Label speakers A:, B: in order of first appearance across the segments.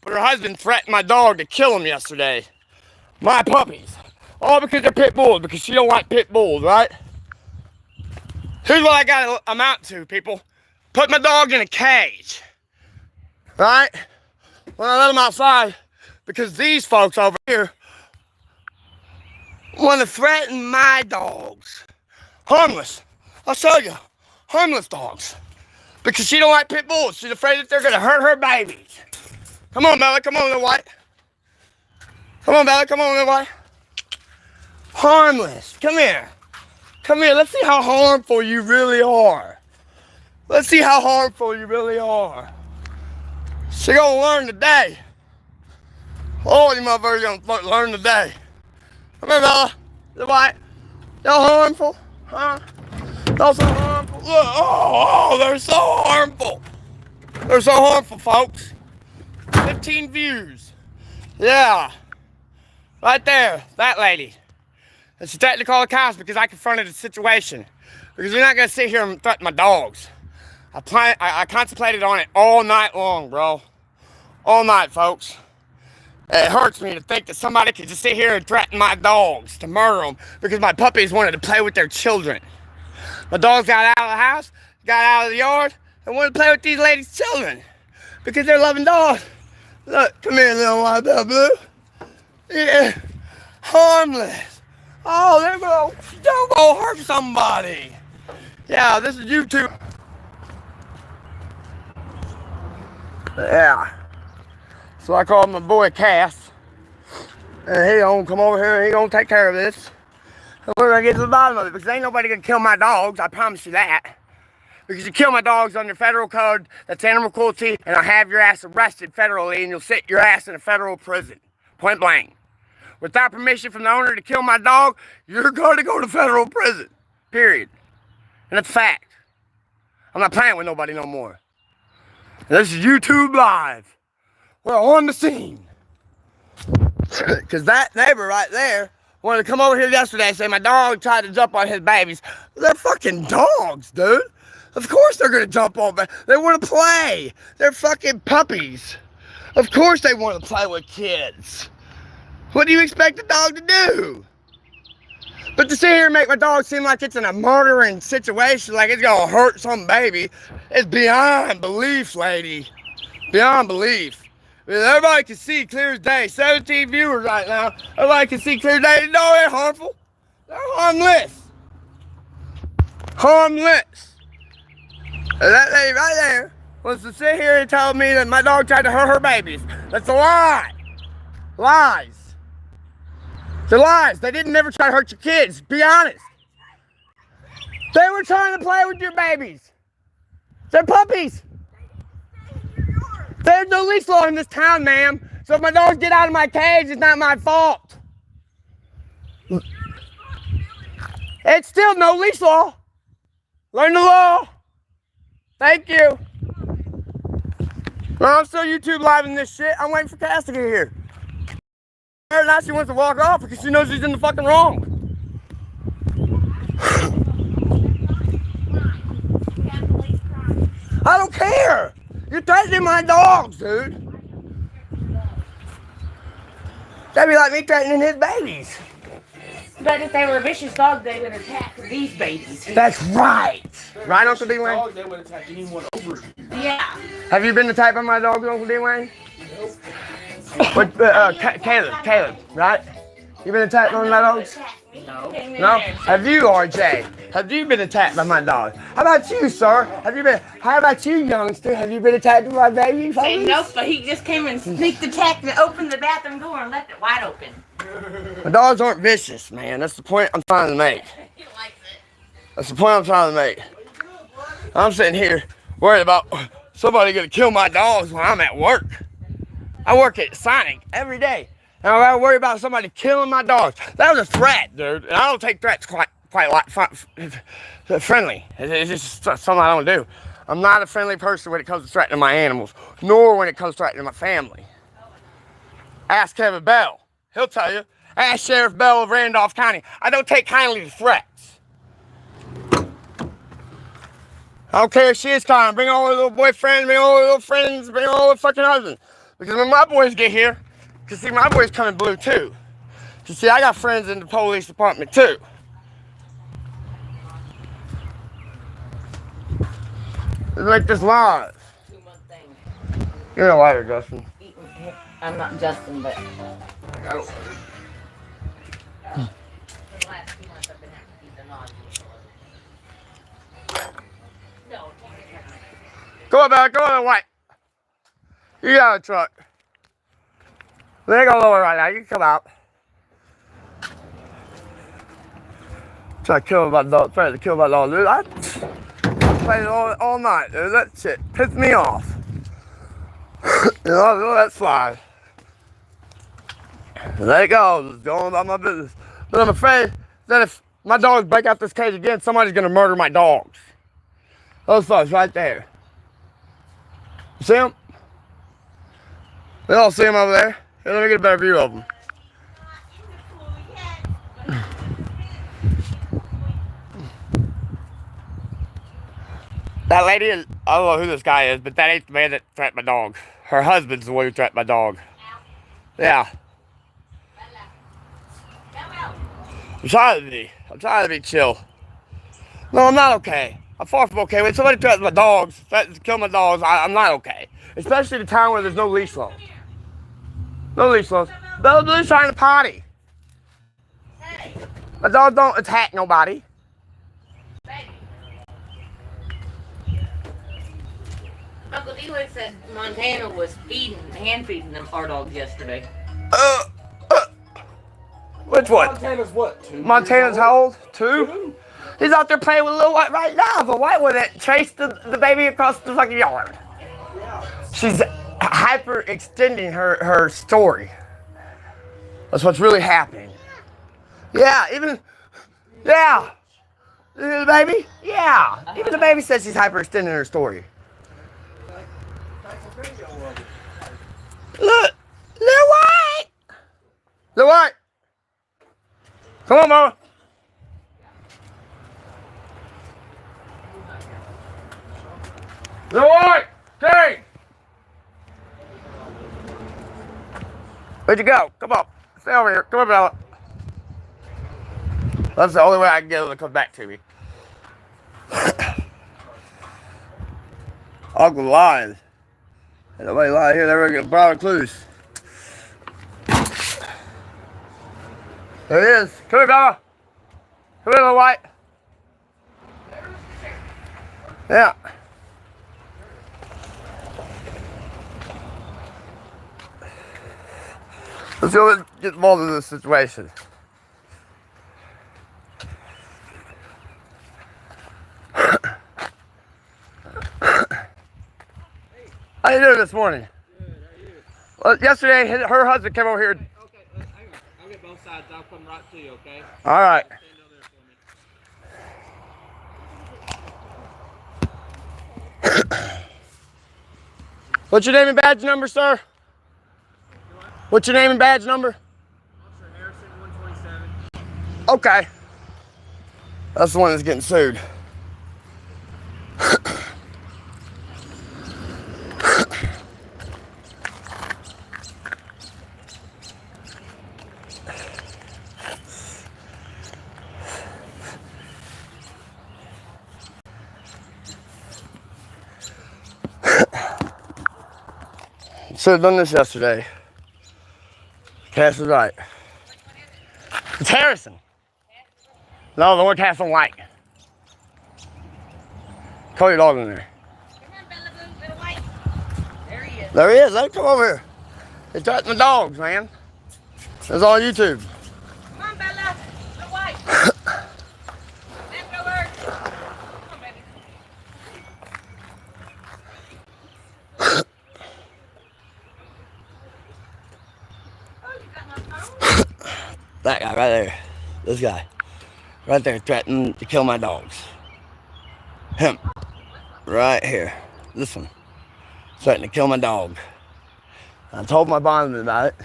A: but her husband threatened my dog to kill him yesterday. My puppies. All because they're pit bulls, because she don't like pit bulls, right? Here's what I gotta amount to, people. Put my dog in a cage, right? When I let him outside, because these folks over here want to threaten my dogs. Harmless. I'll show you. Harmless dogs. Because she don't like pit bulls. She's afraid that they're gonna hurt her babies. Come on, Bella. Come on, little white. Come on, Bella. Come on, little white. Harmless. Come here. Come here. Let's see how harmful you really are. Let's see how harmful you really are. She gonna learn today. Oh, you motherfuckers gonna learn today. Come here, Bella. Little white. Y'all harmful? Huh? Y'all so harmful? Look. Oh, they're so harmful. They're so harmful, folks. 15 views. Yeah. Right there. That lady. And she threatened to call the cops because I confronted the situation. Because you're not going to sit here and threaten my dogs. I contemplated on it all night long, bro. All night, folks. It hurts me to think that somebody could just sit here and threaten my dogs to murder them because my puppies wanted to play with their children. My dogs got out of the house, got out of the yard, and wanted to play with these ladies' children because they're loving dogs. Look, come here, little white bell blue. Yeah, harmless. Oh, don't go hurt somebody. Yeah, this is YouTube. Yeah. So I called my boy Cass, and he gonna come over here and he gonna take care of this. And we're gonna get to the bottom of it because ain't nobody gonna kill my dogs, I promise you that. Because you kill my dogs under federal code, that's animal cruelty, and I'll have your ass arrested federally and you'll sit your ass in a federal prison. Point blank. Without permission from the owner to kill my dog, you're gonna go to federal prison. Period. And that's a fact. I'm not playing with nobody no more. And this is YouTube Live. We're on the scene. Because that neighbor right there wanted to come over here yesterday and say my dog tried to jump on his babies. They're fucking dogs, dude. Of course they're going to jump on babies. They want to play. They're fucking puppies. Of course they want to play with kids. What do you expect a dog to do? But to sit here and make my dog seem like it's in a murdering situation, like it's going to hurt some baby, is beyond belief, lady. Beyond belief. Everybody can see clear as day. 17 viewers right now. Everybody can see clear as day. No, they're harmful. They're harmless. Harmless. And that lady right there wants to sit here and tell me that my dog tried to hurt her babies. That's a lie. Lies. They're lies. They didn't never try to hurt your kids. Be honest. They were trying to play with your babies. They're puppies. There's no leash law in this town, ma'am. So if my dogs get out of my cage, it's not my fault. It's still no leash law. Learn the law. Thank you. Well, I'm still YouTube living this shit. I'm waiting for Cass to get here. Now she wants to walk off because she knows she's in the fucking wrong. I don't care. You're threatening my dogs, dude. That'd be like me threatening his babies.
B: But if they were a vicious dog, they would attack these babies.
A: That's right. Right, Uncle D. Wayne?
C: They would attack anyone over you.
B: Yeah.
A: Have you been attacked by my dog, Uncle D. Wayne? What, Caleb, right? You been attacked by my dogs?
B: No.
A: No? Have you, RJ? Have you been attacked by my dog? How about you, sir? How about you, youngster? Have you been attacked by my baby?
B: Say nope, but he just came and sneaked attacked and opened the bathroom door and left it wide open.
A: My dogs aren't vicious, man. That's the point I'm trying to make.
B: He likes it.
A: That's the point I'm trying to make. I'm sitting here worried about somebody gonna kill my dogs when I'm at work. I work at Sonic every day. And I gotta worry about somebody killing my dogs. That was a threat, dude. And I don't take threats quite like friendly. It's just something I don't do. I'm not a friendly person when it comes to threatening my animals, nor when it comes to threatening my family. Ask Kevin Bell. He'll tell you. Ask Sheriff Bell of Randolph County. I don't take kindly to threats. I don't care if she is kind. Bring all her little boyfriends, bring all her little friends, bring all her fucking husbands. Because when my boys get here, because see, my boys coming blue too. You see, I got friends in the police department too. Let's make this live.
B: 2-month thing.
A: You're a liar, Justin.
B: I'm not Justin, but.
A: I don't.
B: For the last 2 months, I've been having to keep the knowledge. No.
A: Go on, back. Go on, white. You got a truck. They go lower right now. You can come out. Try to kill my dog. Trying to kill my dog, dude. I played it all night, dude. That shit pissed me off. You know, that's fine. Let it go. Just going about my business. But I'm afraid that if my dogs break out this cage again, somebody's gonna murder my dogs. Those folks right there. You see them? We all see them over there. Here, let me get a better view of them. That lady is, I don't know who this guy is, but that ain't the man that threatened my dog. Her husband's the one who threatened my dog. Yeah. I'm trying to be. I'm trying to be chill. No, I'm not okay. I'm far from okay. When somebody threatens my dogs, threatens to kill my dogs, I'm not okay. Especially in a town where there's no leash laws. No leash laws. Blue's trying to potty. My dog don't attack nobody.
B: Uncle Eli said Montana was hand feeding them our dogs yesterday.
A: Which one?
C: Montana's what? 2
A: Montana's how old? 2? He's out there playing with little white right now. The white one that chased the baby across the fucking yard. She's hyper extending her story. That's what's really happening. Yeah, even the baby? Yeah. Even the baby says she's hyper extending her story. Look! Little white! Little white! Come on, Mama. Little white! Hey! Where'd you go? Come on. Stay over here. Come on, Bella. That's the only way I can get her to come back to me. Uncle lying. Ain't nobody lying here. They're gonna get brown clues. There he is. Come here, Bella. Come here, little white. Yeah. Let's go and get involved in this situation. How you doing this morning?
C: Good, how are you?
A: Well, yesterday, her husband came over here.
C: Okay, hang on. I'll get both sides. I'll come right to you, okay?
A: All right.
C: Stand over there for me.
A: What's your name and badge number, sir? What's your name and badge number?
C: Officer Harrison, 127.
A: Okay. That's the one that's getting sued. Should have done this yesterday. Cass is right. It's Harrison. No, the one Cass don't like. Call your dog in there.
B: Come on, Bella Blue, little white. There he is.
A: There he is. Let him come over here. He's threatening the dogs, man. It's on YouTube.
B: Come on, Bella, little white. Let's go, Bird. Come on, baby. Oh, you got my phone?
A: That guy right there. This guy. Right there threatening to kill my dogs. Him. Right here. This one. Threatening to kill my dog. I told my bondsman about it.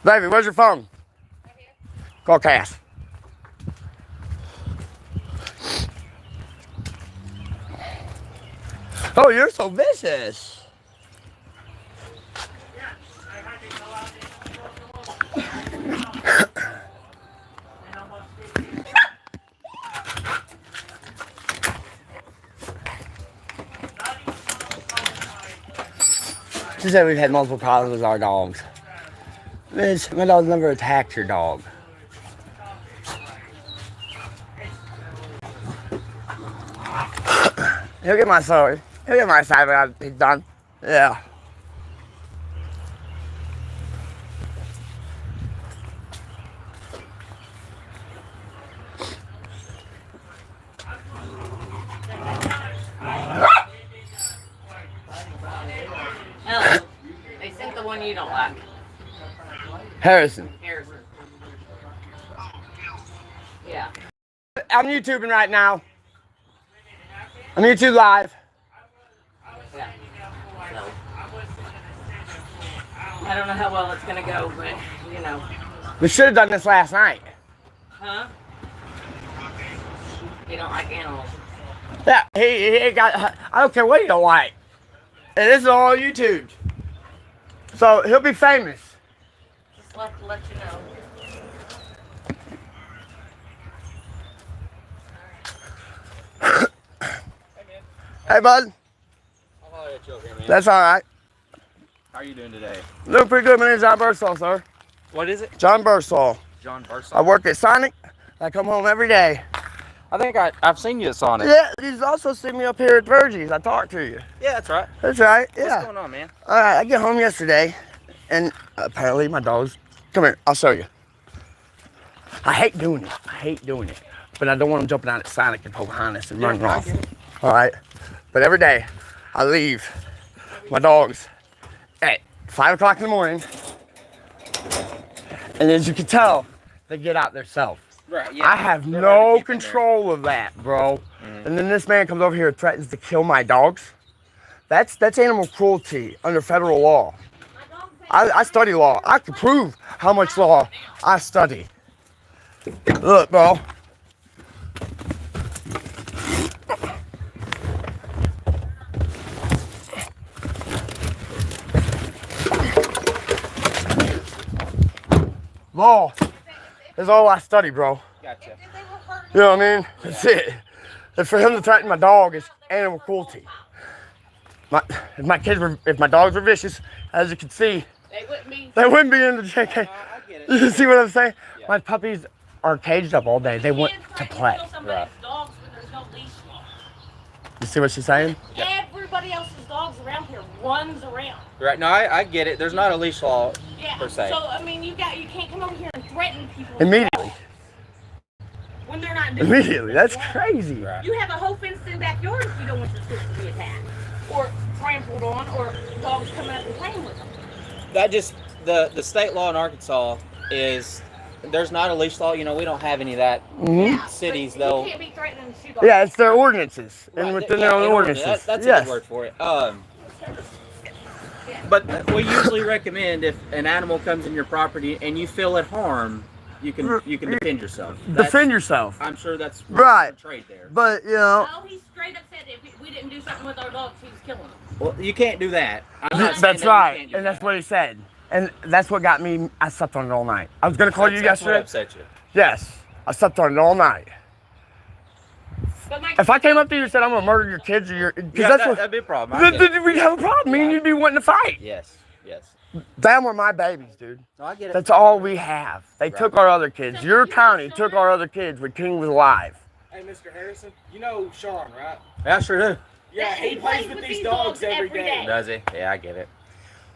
A: Baby, where's your phone?
B: Right here.
A: Call Cass. Oh, you're so vicious. She said we've had multiple problems with our dogs. Miss, my dog never attacked your dog. He'll get my story. He'll get my side when he's done. Yeah.
B: Oh, they sent the one you don't like.
A: Harrison.
B: Harrison. Yeah.
A: I'm YouTubing right now. I'm YouTube live.
B: Yeah. So, I don't know how well it's gonna go, but you know.
A: We should have done this last night.
B: Huh? You don't like animals.
A: Yeah, he got. I don't care what he don't like. And this is all YouTube. So he'll be famous.
B: Just let you know.
A: Hey, bud.
C: I'll holler at you over here, man.
A: That's all right.
C: How are you doing today?
A: Doing pretty good. My name's John Bursall, sir.
C: What is it?
A: John Bursall.
C: John
A: I
C: Bursall.
A: work at Sonic. I come home every day.
C: I think I've seen you at Sonic.
A: Yeah, he's also seen me up here at Virgie's. I talked to you.
C: Yeah, that's right.
A: That's right. Yeah.
C: What's going on, man?
A: All right, I get home yesterday, and apparently my dog's. Come here, I'll show you. I hate doing it. But I don't want him jumping out at Sonic and Pocahontas and running off. All right? But every day, I leave my dogs at 5 o'clock in the morning, and as you can tell, they get out themselves.
C: Right, yeah.
A: I have no control of that, bro. And then this man comes over here and threatens to kill my dogs. That's animal cruelty under federal law. I study law. I can prove how much law I study. Look, bro. Law is all I study, bro.
C: Gotcha.
A: You know what I mean? That's it. And for him to threaten my dog is animal cruelty. If my dogs were vicious, as you can see, they wouldn't be in the JK.
C: I get it.
A: You see what I'm saying?
C: Yeah.
A: My puppies are caged up all day. They want to play.
C: Right.
B: Dogs when there's no leash law.
A: You see what she's saying?
B: Everybody else's dogs around here runs around.
C: Right. No, I get it. There's not a leash law
B: Yeah.
C: per se.
B: So I mean, you can't come over here and threaten people
A: Immediately.
B: when they're not doing
A: Immediately. That's crazy.
C: Right.
B: You have a whole fenced-in backyard if you don't want your kids to be attacked or trampled on, or dogs coming up and playing with them.
C: That just the state law in Arkansas is there's not a leash law. You know, we don't have any of that.
A: Mm-hmm.
C: Cities
B: But
C: though.
B: You can't be threatening to shoot dogs.
A: Yeah, it's their ordinances. And
C: Right,
A: within
C: yeah,
A: their own
C: in order-
A: ordinances.
C: That's
A: Yes.
C: a good word for it. But we usually recommend if an animal comes in your property and you feel it harm, you can defend yourself.
A: Defend yourself.
C: I'm sure that's
A: Right.
C: trade there.
A: But, you know,
B: No, he straight up said if we didn't do something with our dogs, he was killing them.
C: Well, you can't do that. I'm not saying
A: that's
C: that you
A: right.
C: can't do
A: And that's
C: that.
A: what he said. And that's what got me. I slept on it all night. I was going to call you
C: That's what
A: yesterday.
C: upset you.
A: Yes. I slept on it all night.
B: But my
A: If I came up to you and said, I'm going to murder your kids or your. Because
C: Yeah,
A: that's
C: that'd
A: what.
C: be a problem. I get it.
A: We'd have a problem. Me and you'd be wanting to fight.
C: Yes, yes.
A: Them were my babies, dude.
C: No, I get it.
A: That's all we have. They
C: Right.
A: took our other kids. Your county took our other kids when King was alive.
D: Hey, Mr. Harrison, you know Sean, right?
C: Yeah, I sure do.
D: Yeah, he plays with these dogs every day.
C: Does he? Yeah, I get it.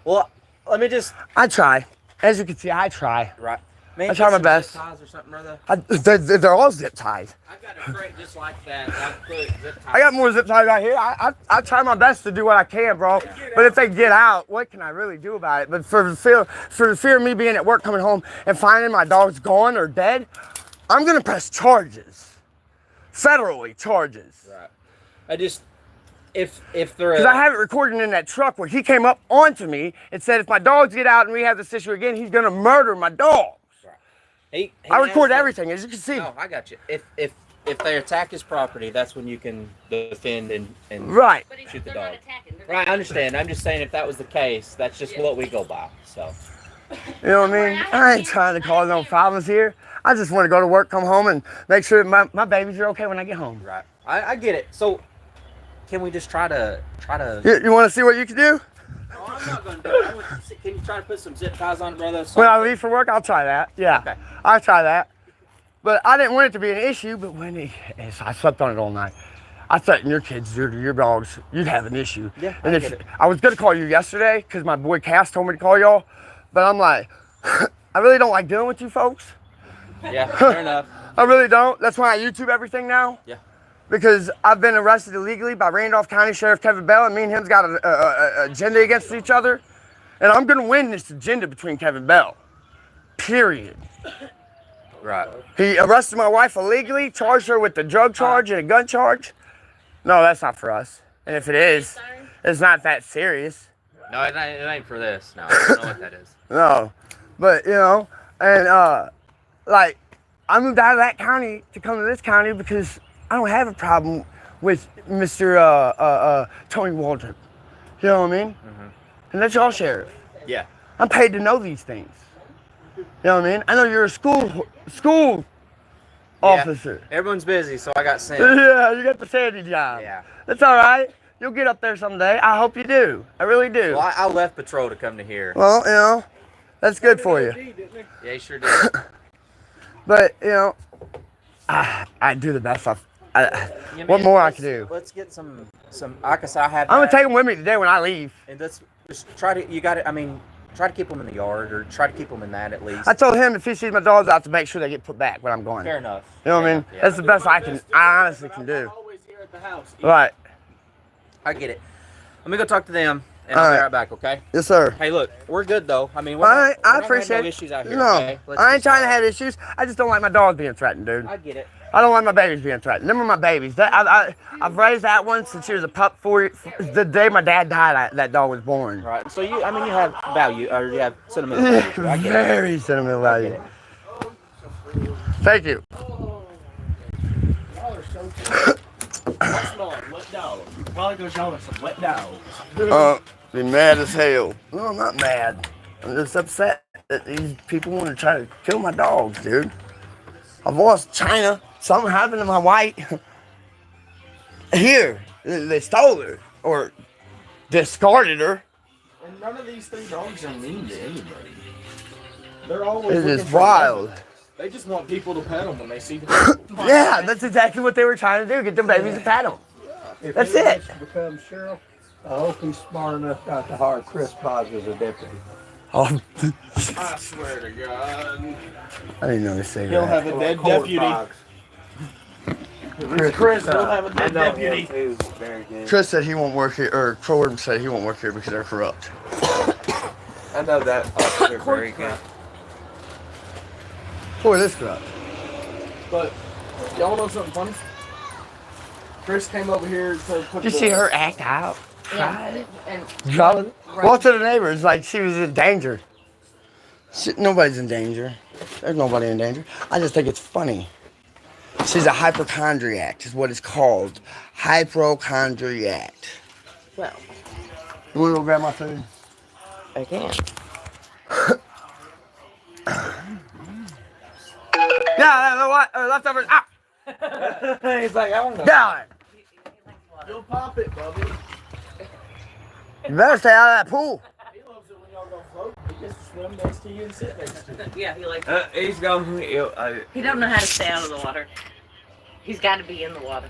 C: Well, let me just.
A: I try. As you can see, I try.
C: Right. Man,
A: I try
C: get
A: my
C: some
A: best.
C: zip ties or something, brother.
A: They're all zip tied.
C: I've got a crate just like that. I put zip ties.
A: I got more zip ties right here. I try my best to do what I can, bro. But if they get out, what can I really do about it? But for the fear of me being at work, coming home, and finding my dog's gone or dead, I'm gonna press charges, federally charges.
C: Right. I just if they're
A: Because I have it recorded in that truck where he came up onto me and said, if my dogs get out and we have this issue again, he's gonna murder my dog.
C: he
A: I
C: has
A: record
C: the-
A: everything, as you can see.
C: No, I got you. If they attack his property, that's when you can defend and
A: Right.
B: But
C: shoot the
B: they're not
C: dog.
B: attacking. They're
C: Right, I understand. I'm just saying if that was the case, that's just what we go by. So
A: You know what I mean? I ain't trying to cause no problems here. I just want to go to work, come home, and make sure my babies are okay when I get home.
C: right, I get it. So can we just try to?
A: You want to see what you can do?
C: I'm not gonna do it. Can you try to put some zip ties on it, brother?
A: When I leave for work, I'll try that. Yeah,
C: Okay.
A: I'll try that. But I didn't want it to be an issue. But I slept on it all night. I thought your kids, your dogs, you'd have an issue.
C: Yeah,
A: and
C: I
A: if
C: get it.
A: I was gonna call you yesterday because my boy Cass told me to call y'all, but I'm like, I really don't like dealing with you folks.
C: Yeah, fair enough.
A: I really don't. That's why I YouTube everything now.
C: Yeah.
A: Because I've been arrested illegally by Randolph County Sheriff Kevin Bell, and me and him's got an agenda against each other. And I'm gonna win this agenda between Kevin Bell. Period.
C: Right.
A: He arrested my wife illegally, charged her with the drug charge and a gun charge. No, that's not for us. And if it is, it's not that serious.
C: No, it ain't for this. No, I don't know what that is.
A: No. But, and like, I moved out of that county to come to this county because I don't have a problem with Mr. Tony Waldrop. You know what I mean?
C: Mm-hmm.
A: And that's y'all sheriff.
C: Yeah.
A: I'm paid to know these things. You know what I mean? I know you're a school officer.
C: Everyone's busy, so I got sent.
A: Yeah, you got the Sandy job.
C: Yeah.
A: That's all right. You'll get up there someday. I hope you do. I really do.
C: Well, I left patrol to come to here.
A: Well, that's good for you.
C: Yeah, he sure did.
A: But, I do the best. What more I can do?
C: Let's get some. Like I said, I have.
A: I'm gonna take them with me today when I leave.
C: And let's just try to. You got it. I mean, try to keep them in the yard, or try to keep them in that at least.
A: I told him if he sees my dogs out to make sure they get put back when I'm going.
C: Fair enough.
A: You know what I mean?
C: Yeah.
A: That's the best I honestly can do.
D: Always here at the house.
A: Right.
C: I get it. Let me go talk to them, and
A: All
C: I'll be
A: right.
C: right back. Okay.
A: Yes, sir.
C: Hey, look, we're good though. I mean,
A: All right, I
C: we're not
A: appreciate
C: having
A: it.
C: no issues out here.
A: No,
C: Okay? Let's
A: I ain't
C: just-
A: trying to have issues. I just don't like my dogs being threatened, dude.
C: I get it.
A: I don't like my babies being threatened. Them are my babies. I've raised that one since she was a pup. The day my dad died, that dog was born.
C: Right. So you have value, or you have sentimental value. I get it.
A: Very sentimental
C: I get
A: value.
C: it.
A: Thank you.
D: Wet dog. Probably gonna show us some wet dogs.
A: Be mad as hell. No, I'm not mad. I'm just upset that these people want to try to kill my dogs, dude. I've lost China. Something happened to my white. Here, they stole her or discarded her.
D: And none of these three dogs are mean to anybody. They're always
A: It
D: looking
A: is
D: for
A: wild.
D: love. They just want people to pet them when they see them.
A: Yeah, that's exactly what they were trying to do. Get the babies to pat them.
E: If
A: That's
E: he
A: it.
E: wants to become sheriff, I hope he's smart enough not to hire Chris Boggs as a deputy.
A: Oh,
D: I swear to God.
A: I didn't know they say
D: He'll
A: that.
D: have a dead
E: Court
D: deputy.
E: Boggs.
D: Chris, he'll have a
E: I
D: dead
E: know
D: deputy.
E: him too, very good.
A: Chris said he won't work here, or Ford said he won't work here because they're corrupt.
E: I know that officer very good.
A: Ford is corrupt.
D: But y'all know something funny? Chris came over here to put
A: Did you see her act out? Cry?
B: And
A: Well, to the neighbors like she was in danger. Nobody's in danger. There's nobody in danger. I just think it's funny. She's a hypochondriac, is what it's called. Hypochondriac.
B: well,
A: You want to go grab my food?
B: I can.
A: Yeah, no, what? Leftovers. Ah!
C: He's like, I don't know.
A: Yeah.
D: You'll pop it, Bubby.
A: You better stay out of that pool.
D: He loves it when y'all go float. He gets to swim next to you and sit next to you.
B: Yeah, he likes.
C: He's going.
B: He don't know how to stay out of the water. He's got to be in the water.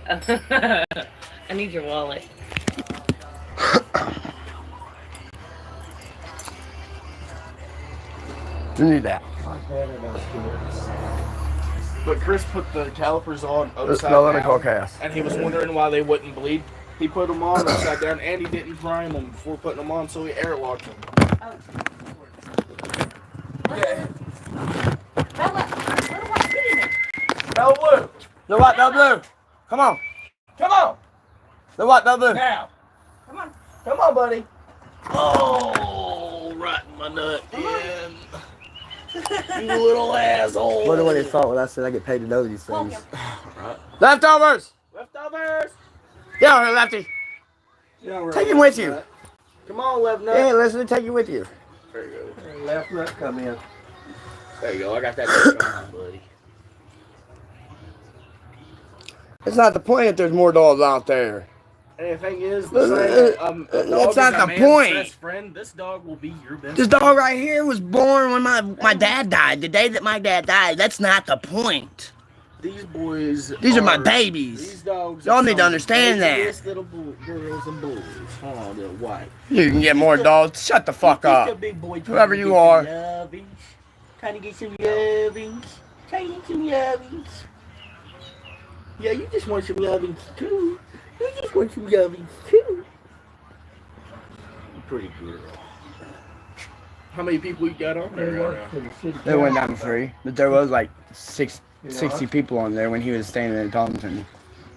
B: I need your wallet.
A: You need that.
D: But Chris put the calipers on upside
A: No, let me
D: down,
A: call Cass.
D: and he was wondering why they wouldn't bleed. He put them on upside down, and he didn't prime them before putting them on, so he airlocked them. Yeah.
B: Bella, where do I see him?
D: Bell Blue,
A: The what, Bell Blue? Come on.
D: come on,
A: The what, Bell Blue?
D: now.
B: Come on.
D: Come on, buddy. Oh, right in my nut, yeah. You little asshole.
A: What do they thought when I said I get paid to know these things?
D: Right.
A: Leftovers!
D: Leftovers.
A: Get over here, Lefty.
D: Yeah,
A: Take him with you.
D: Come on, left nut.
A: Hey, listen, take him with you.
D: There you go.
E: Left nut come in.
D: There you go. I got that dirt on, buddy.
A: It's not the point that there's more dogs out there.
D: And the thing is, the same, a dog
A: That's
D: is
A: not
D: a
A: the
D: man's
A: point.
D: best friend. This dog will be your best
A: This
D: friend.
A: dog right here was born when my dad died. The day that my dad died. That's not the point.
D: These boys
A: These are my babies.
D: These dogs
A: Y'all
D: are
A: need to
D: some
A: understand that.
D: babiest little girls and boys. Hold on, little white.
A: You can get more dogs. Shut the fuck
D: Just a
A: up.
D: big boy
A: Whoever
D: trying to
A: you
D: get
A: are.
D: some lovings. Trying to get some lovings. Trying to get some lovings. Yeah, you just want some lovings too. You just want some lovings too. Pretty girl. How many people you got on
E: He
D: there
E: works
D: right
E: for the city
A: They went down
E: council.
A: to 3, but there was like 60
E: You know,
A: people on there when he was staying in Thompson.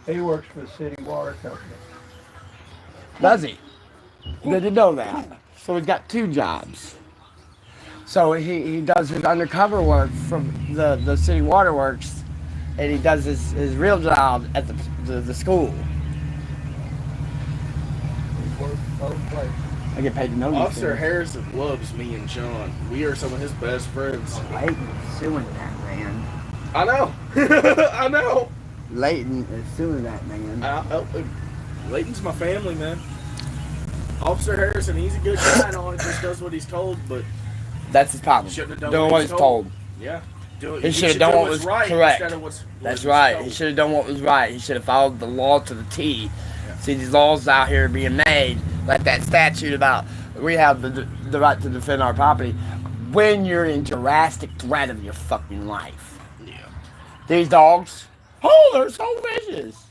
E: He works for the city water company.
A: Does he? Did you know that? So he's got 2 jobs. So he does his undercover work from the city waterworks, and he does his real job at the school.
E: He works both places.
A: I get paid to know
D: now?
A: these
D: Officer
A: things.
D: Harrison loves me and Sean. We are some of his best friends.
A: Leighton's suing that man.
D: I know. I know.
A: Leighton is suing that man.
D: Layton's my family, man. Officer Harrison, he's a good guy and all. He just does what he's told, but
A: That's his problem.
D: shouldn't have done
A: Doing what he's told.
D: Yeah.
A: He should have done what was
D: right
A: correct.
D: instead of what's
A: That's
D: what's
A: right.
D: told.
A: He should have done what was right. He should have followed the law to the T. See, these laws out here being made, like that statute about we have the right to defend our property when you're in drastic threat of your fucking life.
D: Yeah.
A: These dogs, oh, they're so vicious.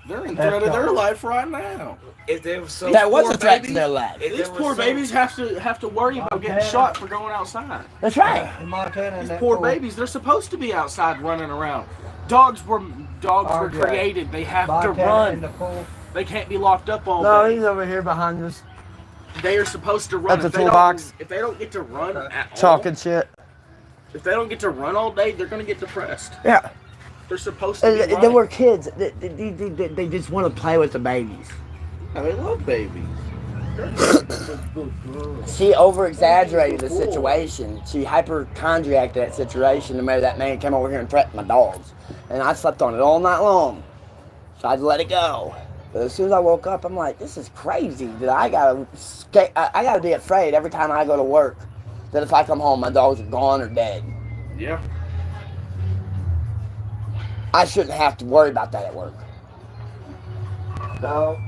D: They're in threat of their life right now.
C: If they were so
A: That was
D: poor
A: a threat to
D: babies-
A: their life.
C: If
D: These
C: there was
D: poor
C: so-
D: babies have to worry about getting
E: Montana.
D: shot for going outside.
A: That's right.
E: In Montana, and
D: These
E: that
D: poor babies, they're supposed to be outside running around. Dogs were
E: RJ.
D: created. They have to
E: Montana in
D: run.
E: the pool.
D: They can't be locked up all
A: No,
D: day.
A: he's over here behind us,
D: They are supposed to run.
A: At the
D: If they don't-
A: toolbox.
D: If they don't get to run at all,
A: talking shit.
D: if they don't get to run all day, they're gonna get depressed.
A: Yeah.
D: They're supposed to be
A: They
D: running.
A: were kids. They just want to play with the babies.
D: Yeah, they love babies.
A: She over exaggerated the situation. She hypochondriaced that situation to make that man come over here and threaten my dogs. And I slept on it all night long. So I had to let it go. But as soon as I woke up, I'm like, this is crazy. That I gotta be afraid every time I go to work that if I come home, my dogs are gone or dead.
D: Yeah.
A: I shouldn't have to worry about that at work.
E: No.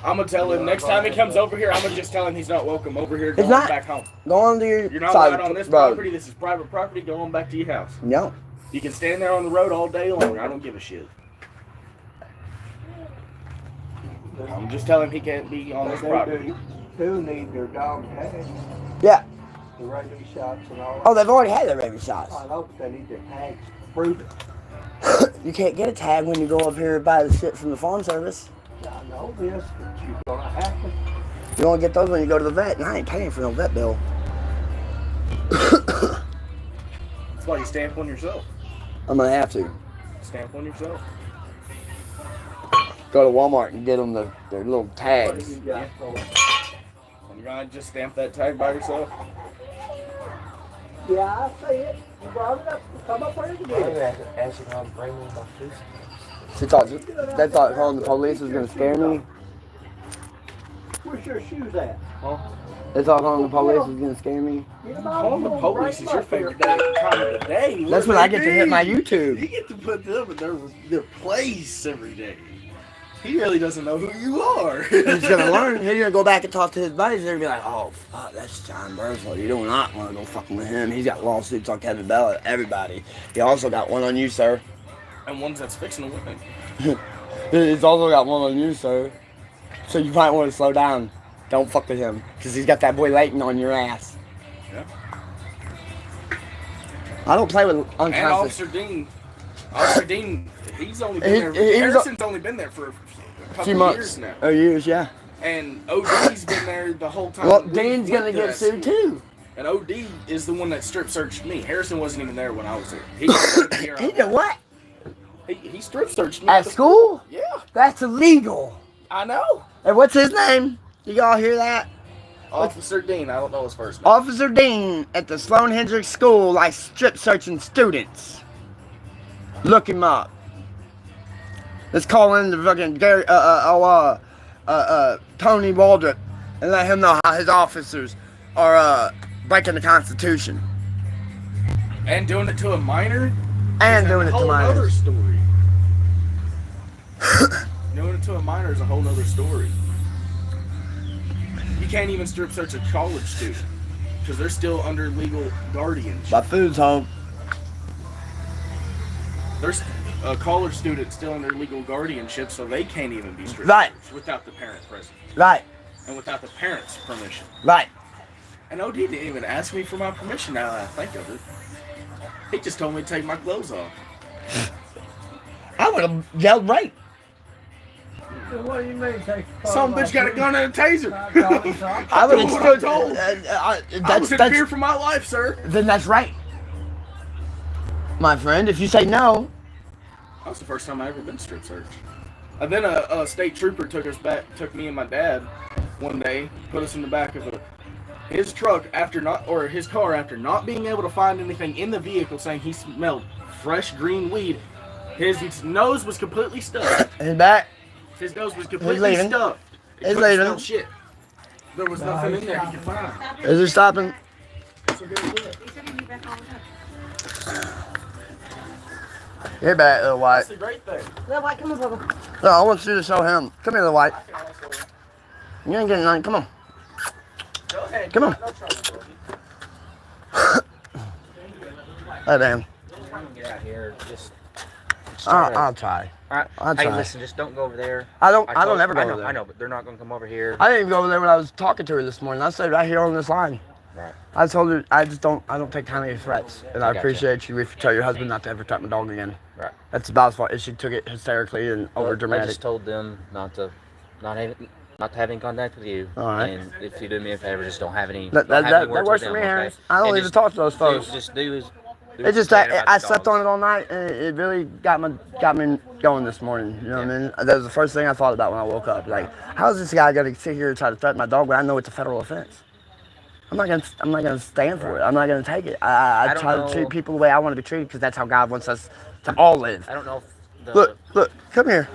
D: I'm gonna tell him next time he comes over here. I'm gonna just tell him he's not welcome over here.
A: He's
D: Going
A: not.
D: back home.
A: Go on to your
D: You're not
A: side
D: allowed on this
A: road.
D: property. This is private property. Go on back to your house.
A: No.
D: You can stand there on the road all day long. I don't give a shit. I'm just telling him he can't be on this property.
E: Do need their dog tags,
A: Yeah.
E: the rabies shots and all that.
A: Oh, they've already had their rabies shots.
E: I know, but they need their tags to prove it.
A: You can't get a tag when you go up here and buy the shit from the farm service.
E: I know this, but you're gonna have to.
A: You only get those when you go to the vet, and I ain't paying for no vet bill.
D: That's why you stamp one yourself.
A: I'm gonna have to
D: Stamp one yourself.
A: go to Walmart and get them their little tags.
E: Yeah.
D: And you're gonna just stamp that tag by yourself.
E: Yeah, I see it. You brought it up. Come up here and get it.
A: They thought calling the police was gonna scare me.
E: Where's your shoes at?
A: They thought calling the police was gonna scare me.
E: Get them out.
D: Calling the police is your favorite time of the day.
A: That's when I get to hit my YouTube.
D: You get to put them in their place every day. He really doesn't know who you are.
A: He's gonna learn. He's gonna go back and talk to his buddies. They're gonna be like, "Oh, fuck, that's John Burslow. You do not want to go fucking with him. He's got lawsuits on Kevin Bell. Everybody. He also got one on you, sir.
D: And ones that's fixing to win.
A: He's also got one on you, sir. So you might want to slow down. Don't fuck with him, because he's got that boy Leighton on your ass.
D: Yeah.
A: I don't play with
D: And
A: unconscious.
D: Officer Dean. Officer Dean, he's only been
A: He-
D: there.
A: he's-
D: Harrison's only been there for a couple
A: Few
D: of
A: months.
D: years now.
A: Oh, years, yeah.
D: And OD's been there the whole time.
A: Well,
D: we
A: Dean's
D: went
A: gonna
D: to
A: get
D: that
A: sued
D: school.
A: too.
D: And OD is the one that strip searched me. Harrison wasn't even there when I was there. He was here.
A: He did what?
D: He strip searched me
A: At school?
D: Yeah,
A: That's illegal.
D: I know.
A: And what's his name? You all hear that?
D: Officer Dean, I don't know his first name.
A: Officer Dean at the Sloan Hendricks School, like strip searching students. Look him up. Let's call in the fucking Gary, Tony Waldrop and let him know how his officers are breaking the Constitution.
F: And doing it to a minor?
A: And
F: is
A: doing it to
F: a whole other
A: minors.
F: story. Doing it to a minor is a whole other story. You can't even strip search a college student because they're still under legal guardianship.
A: My food's home.
F: There's a college student still under legal guardianship, so they can't even be strip
A: Right.
F: searched without the parent present
A: Right.
F: and without the parent's permission.
A: Right.
F: And OD didn't even ask me for my permission now that I think of it. He just told me to take my clothes off.
A: I would have yelled rape.
E: So what do you mean take
F: Some bitch got a gun and a taser.
A: I would have
F: That's what I
A: stood.
F: told. I was in fear for my life, sir.
A: Then that's right. My friend, if you say no,
F: That was the first time I ever been strip searched. And then a state trooper took me and my dad one day, put us in the back of his truck his car after not being able to find anything in the vehicle, saying he smelled fresh green weed. His nose was completely stuffed.
A: his back.
F: His nose was
A: He's
F: completely
A: leaving.
F: stuffed. It
A: He's
F: couldn't
A: leaving.
F: smell shit. There was nothing in there he could find.
A: Is he stopping?
F: So good as good.
B: He said he'd be back all the time.
A: Get back, little white.
F: That's the great thing.
B: Little white, come on, Bubba.
A: No, I want you to show him. Come here, little white. You ain't getting nothing. Come on.
F: Go ahead.
A: Come on.
F: No trouble.
A: Hey, man.
C: Get out here. Just.
A: I'll try.
C: All right.
A: I'll
C: Hey,
A: try.
C: listen, just don't go over there.
A: I don't
C: told-
A: ever go
C: I know,
A: over there.
C: I know, but they're not going to come over here.
A: I didn't even go over there when I was talking to her this morning. I said right here on this line.
C: Right.
A: I told her I don't take kindly to threats, and I
C: gotcha.
A: appreciate you if you tell your husband not to ever touch my dog again.
C: Right.
A: That's about as far as she took it hysterically and over
C: I
A: dramatic.
C: just told them not to have any contact with you.
A: All right.
C: And if you do me a favor, just don't have any.
A: That
C: don't have any
A: that
C: words
A: works
C: with
A: for
C: them,
A: me,
C: okay?
A: Harris. I don't
C: And
A: even
C: just
A: talk to those folks.
C: Just do as.
A: It's just that I slept on it all night, and it really got me going this morning. You know what I mean? That was the first thing I thought about when I woke up. Like, how is this guy gonna sit here and try to threaten my dog when I know it's a federal offense? I'm not gonna stand for it. I'm not gonna take it. I
C: don't
A: try
C: know.
A: to treat people the way I want to be treated because that's how God wants us to all live.
C: I don't know if
A: Look, come here.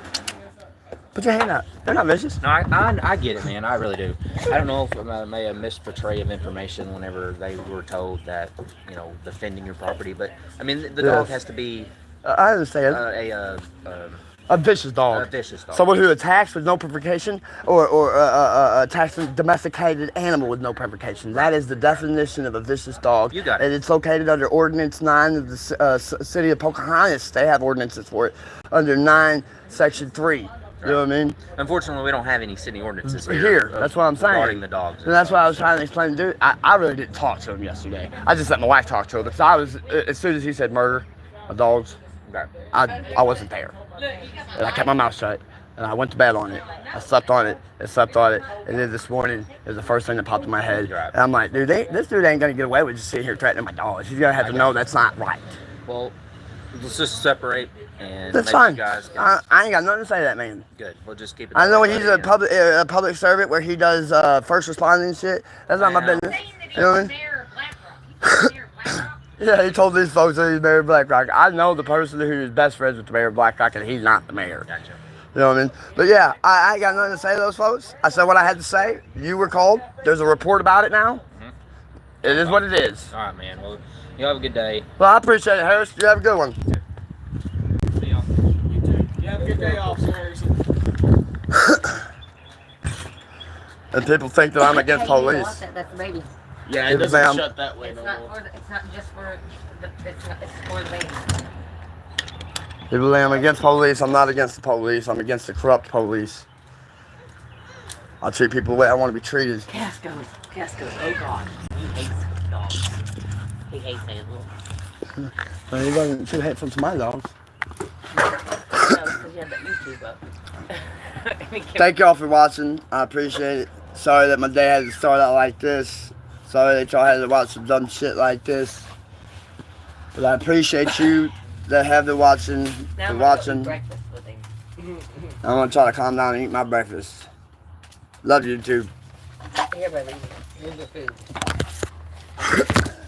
A: Put your hand out. They're not vicious.
C: No, I get it, man. I really do. I don't know if I may have misportray of information whenever they were told that, defending your property. But, I mean, the dog has to be
A: I understand. A vicious dog.
C: a vicious dog.
A: Someone who attacks with no provocation, or attacks a domesticated animal with no provocation. That is the definition of a vicious dog.
C: You got it.
A: And it's located under Ordinance 9 of the city of Pocahontas. They have ordinances for it under 9, Section 3. You know what I mean?
C: Unfortunately, we don't have any city ordinances
A: Here,
C: of-
A: that's what I'm saying.
C: regarding the dogs.
A: And that's what I was trying to explain to dude. I really didn't talk to him yesterday. I just let my wife talk to him because I was, as soon as he said murder of dogs,
C: Okay.
A: I wasn't there. And I kept my mouth shut. And I went to bed on it. I slept on it. And slept on it. And then this morning, it was the first thing that popped in my head.
C: Right.
A: And I'm like, dude, this dude ain't going to get away with just sitting here threatening my dogs. He's going to have to know that's not right.
C: Well, let's just separate and
A: That's
C: make
A: fine.
C: you guys
A: I ain't got nothing to say to that man.
C: good. We'll just keep it.
A: I know
C: that
A: he's
C: way,
A: a public servant where he does first responding and shit. That's not my
C: Wow.
A: business.
B: Saying that
A: You know what I
B: he's
A: mean?
B: mayor of Black Rock. He's mayor of Black Rock.
A: Yeah, he told these folks that he's mayor of Black Rock. I know the person who is best friends with the mayor of Black Rock, and he's not the mayor.
C: Gotcha.
A: You know what I mean? But yeah, I ain't got nothing to say to those folks. I said what I had to say. You were called. There's a report about it now. It is what it is.
C: All right, man. Well, you have a good day.
A: Well, I appreciate it, Harris. You have a good one.
C: See y'all.
F: You too. You have a good day, Officer Harrison.
A: And people think that I'm against
B: Hey, you know
A: police.
B: what? That's the baby.
F: Yeah,
A: It
F: it doesn't
A: ma'am.
F: shut that way
B: It's
F: no
B: not
F: more.
B: for. It's not just for. It's for the baby.
A: People think I'm against police. I'm not against the police. I'm against the corrupt police. I'll treat people the way I want to be treated.
B: Cass goes. Oh God. He hates dogs. He hates animals.
A: He wasn't too hateful to my dogs.
B: No, because he had that YouTube up.
A: Thank y'all for watching. I appreciate it. Sorry that my day had to start out like this. Sorry that y'all had to watch some dumb shit like this. But I appreciate you that have been watching,
B: Now
A: for
B: I'm gonna go
A: watching.
B: eat breakfast with him.
A: I'm gonna try to calm down and eat my breakfast. Love you too.
B: Here, baby. Here's your food.